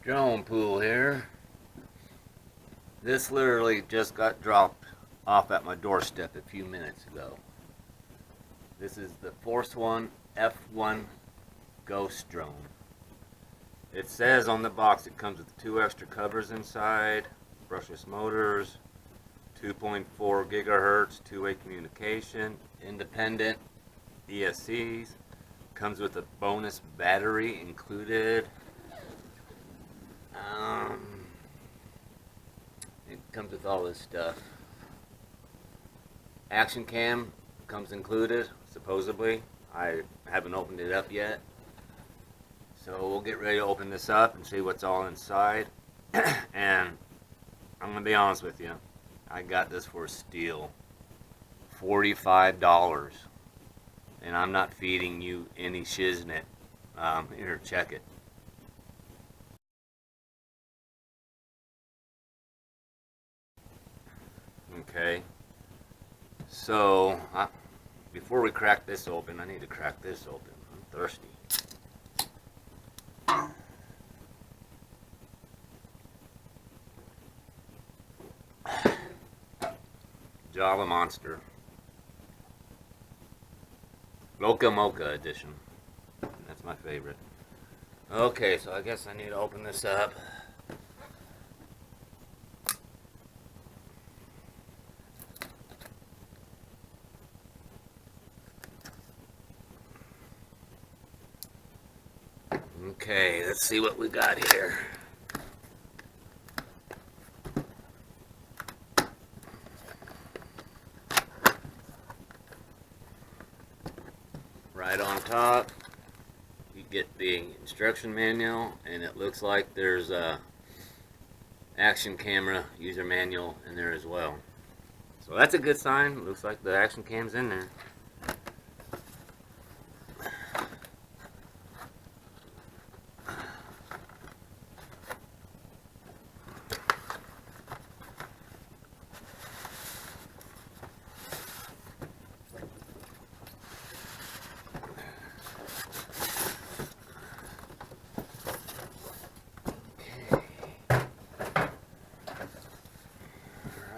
Drone pool here. This literally just got dropped off at my doorstep a few minutes ago. This is the Force One F1 Ghost drone. It says on the box it comes with 2 extra covers inside, brushless motors, 2.4 gigahertz two-way communication, independent ESCs, comes with a bonus battery included. It comes with all this stuff. Action cam comes included, supposedly. I haven't opened it up yet. So we'll get ready to open this up and see what's all inside. And I'm going to be honest with you. I got this for a steal. $45. And I'm not feeding you any shiznit. Here, check it. Okay. So, before we crack this open, I need to crack this open. I'm thirsty. Java Monster. Loca Mocha edition. That's my favorite. Okay, so I guess I need to open this up. Okay, let's see what we got here. Right on top, you get the instruction manual, and it looks like there's a action camera user manual in there as well. So that's a good sign. It looks like the action cam's in there.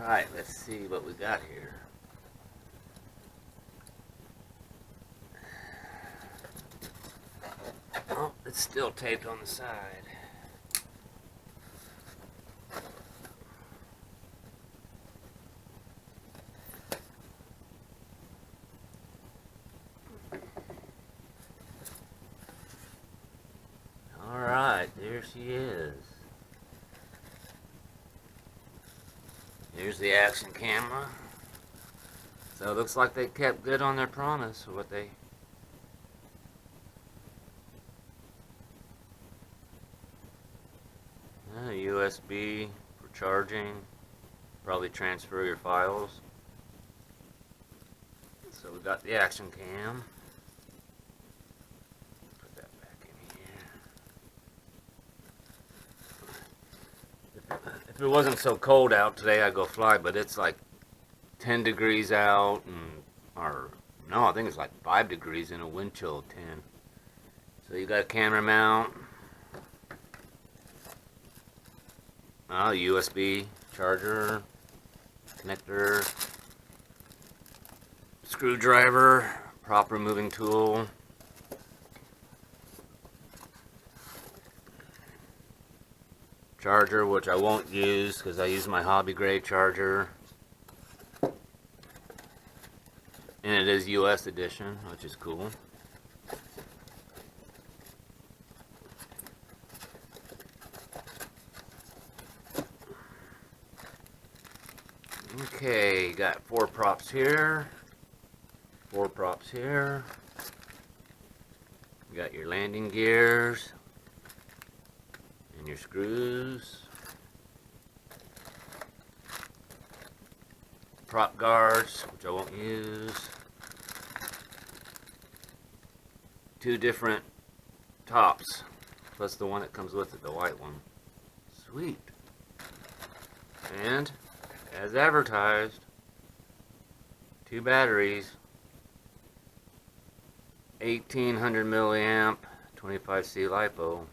Alright, let's see what we got here. Oh, it's still taped on the side. Alright, there she is. Here's the action camera. So it looks like they kept good on their promise of what they... USB for charging. Probably transfer your files. So we got the action cam. Put that back in here. If it wasn't so cold out today, I'd go fly, but it's like 10 degrees out, or no, I think it's like 5 degrees in a wind chill of 10. So you got a camera mount, USB charger, connector, screwdriver, prop removing tool, charger, which I won't use because I use my hobby grade charger. And it is US edition, which is cool. Okay, got 4 props here. 4 props here. You got your landing gears and your screws. Prop guards, which I won't use. 2 different tops, plus the one that comes with it, the white one. Sweet. And, as advertised, 2 batteries, 1800 milliamp, 25C LiPo.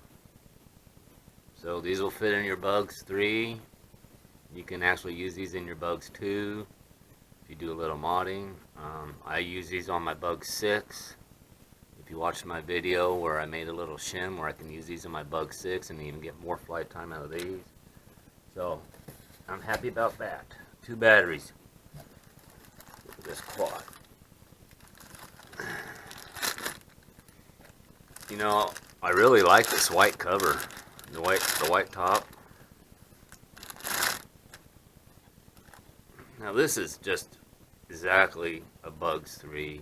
So these will fit in your Bugs 3. You can actually use these in your Bugs 2 if you do a little modding. I use these on my Bugs 6. If you watched my video where I made a little shim where I can use these in my Bugs 6 and even get more flight time out of these. So I'm happy about that. 2 batteries. Look at this quad. You know, I really like this white cover, the white top. Now this is just exactly a Bugs 3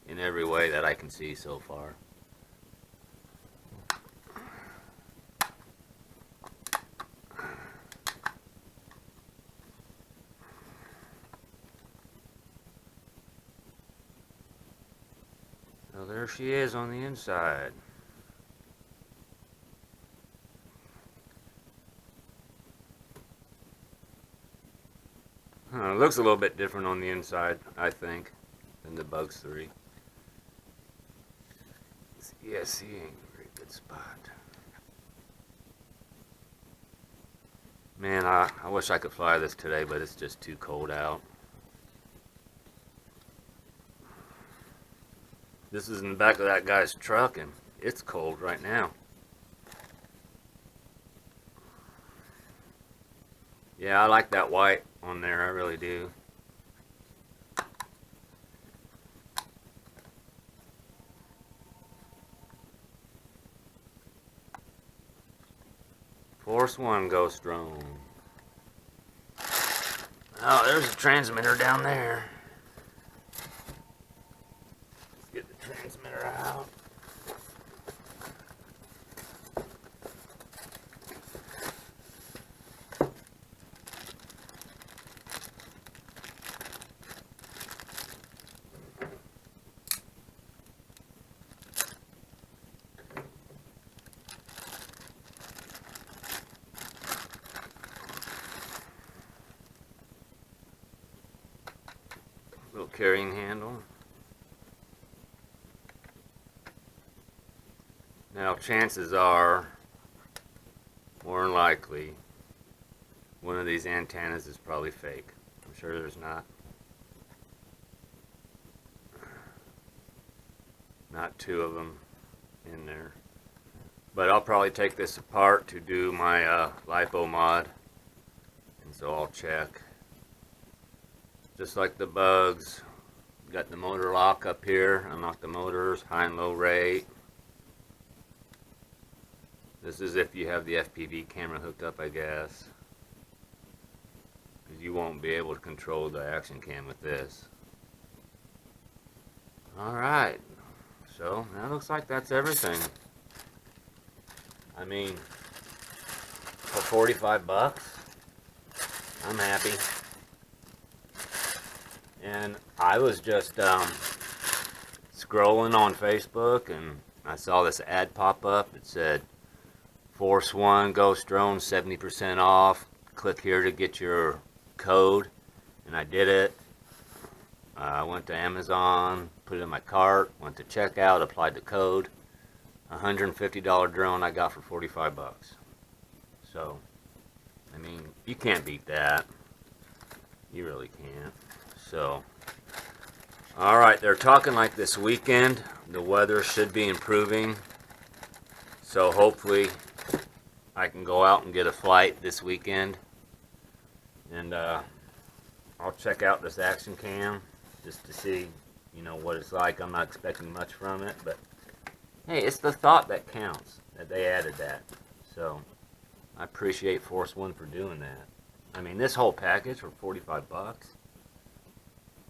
in every way that I can see so far. So there she is on the inside. It looks a little bit different on the inside, I think, than the Bugs 3. This ESC ain't a very good spot. Man, I wish I could fly this today, but it's just too cold out. This is in the back of that guy's truck, and it's cold right now. Yeah, I like that white on there, I really do. Force 1 Ghost Drone. Oh, there's a transmitter down there. Let's get the transmitter out. Little carrying handle. Now chances are, more than likely, one of these antennas is probably fake. I'm sure there's not two of them in there. But I'll probably take this apart to do my LiPo mod, and so I'll check. Just like the Bugs, got the motor lock up here, unlock the motors, high and low rate. This is if you have the FPV camera hooked up, I guess, because you won't be able to control the action cam with this. Alright, so that looks like that's everything. I mean, for 45 bucks, I'm happy. And I was just scrolling on Facebook, and I saw this ad pop up. It said, Force 1 Ghost Drone 70% off. Click here to get your code. And I did it. I went to Amazon, put it in my cart, went to checkout, applied the code. $150 drone I got for 45 bucks. So, I mean, you can't beat that. You really can't. So, alright, they're talking like this weekend the weather should be improving, so hopefully I can go out and get a flight this weekend, and I'll check out this action cam just to see, you know, what it's like. I'm not expecting much from it, but hey, it's the thought that counts, that they added that. So I appreciate Force 1 for doing that. I mean, this whole package for 45 bucks,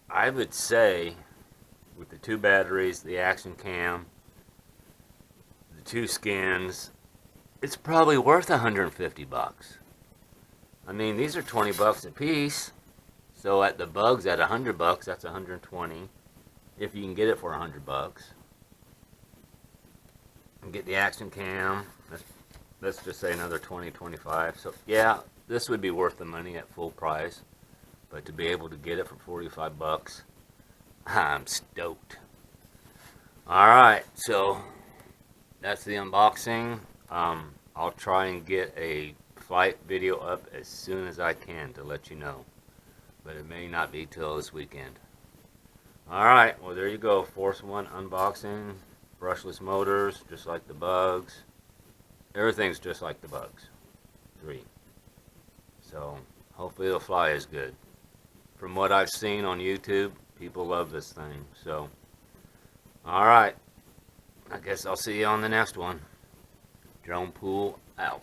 I would say, with the 2 batteries, the action cam, the 2 skins, it's probably worth 150 bucks. I mean, these are 20 bucks a piece. So at the Bugs at 100 bucks, that's 120. If you can get it for 100 bucks. And get the action cam, let's just say another 20, 25. So yeah, this would be worth the money at full price. But to be able to get it for 45 bucks, I'm stoked. Alright, so that's the unboxing. I'll try and get a flight video up as soon as I can to let you know. But it may not be till this weekend. Alright, well there you go. Force One unboxing. Brushless motors, just like the Bugs. Everything's just like the Bugs 3. So, hopefully it'll fly as good. From what I've seen on YouTube, people love this thing. So, alright. I guess I'll see you on the next one. Drone Pool out.